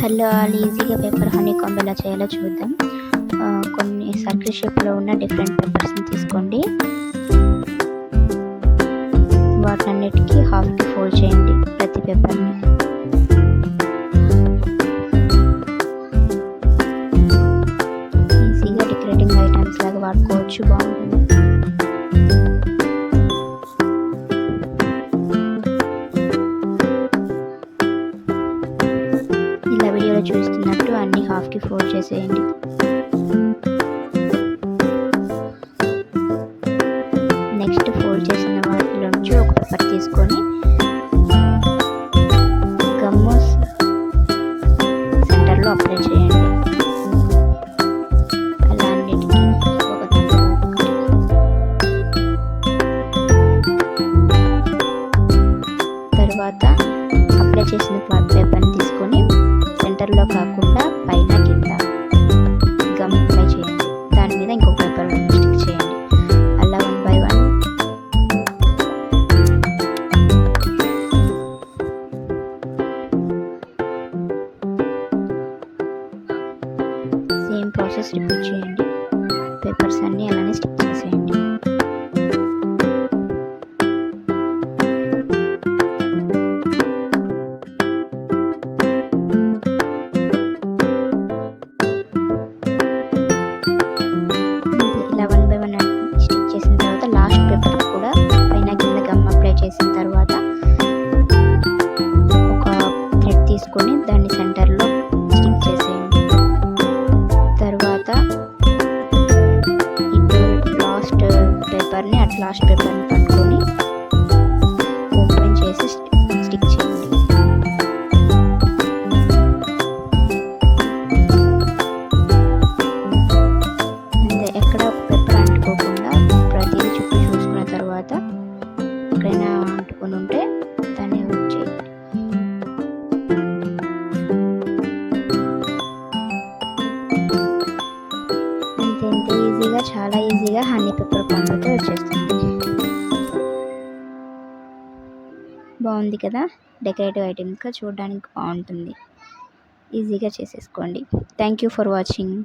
Hello all, ఈజీగా paper honey comb ఎలా చేయాలో చూద్దాం. కొన్ని సర్కిల్ షేప్లో ఉన్న డిఫరెంట్ పేపర్స్ని తీసుకోండి. వాటన్నిటికీ హాఫ్కి ఫోల్డ్ చేయండి ప్రతి పేపర్ని. ఈజీగా డెకరేటింగ్ ఐటమ్స్ లాగా వాడుకోవచ్చు, బాగుంటుంది. ఇలా వీడియోలో చూస్తున్నట్టు అన్ని హాఫ్కి ఫోల్డ్ చేసేయండి. నెక్స్ట్ ఫోల్డ్ చేసిన వాటిలో నుంచి ఒక పేపర్ తీసుకొని గమ్ము సెంటర్లో అప్లై చేయండి. అలా అన్నిటికీ తర్వాత అప్లై చేసిన పేపర్ని తీసుకొని సెంటర్లో కాకుండా పైన కింద గమ్ అప్లై చేయండి. దాని మీద ఇంకొక పేపర్ స్టిక్ చేయండి. అలా 1 by 1 సేమ్ ప్రాసెస్ రిపీట్ చేయండి. పేపర్స్ అన్నీ అలానే స్టిక్ చేసేయండి. ఇలా 1 by 1 స్టిక్ చేసిన తర్వాత లాస్ట్ పేపర్ కూడా పైన కింద గమ్ అప్లై చేసిన తర్వాత ఒక థ్రెడ్ తీసుకొని దాన్ని సెంటర్లో స్టిక్ చేసేయండి. తర్వాత ఇటు లాస్ట్ పేపర్ని పట్టుకొని ఓపెన్ చేసి స్టిక్ చేయండి. ఎక్కడ పేపర్ అంటుకోకుండా ప్రతిదీ చుట్టూ చూసుకున్న తర్వాత ఎక్కడైనా అంటుకొని ఉంటే దాన్ని చేయండి. అంతే ఈజీగా, చాలా ఈజీగా హనీ పేపర్ కాంబోతో వచ్చేస్తుంది. బాగుంది కదా, డెకరేటివ్ ఐటమ్స్గా చూడడానికి బాగుంటుంది. ఈజీగా చేసేసుకోండి. Thank you for watching.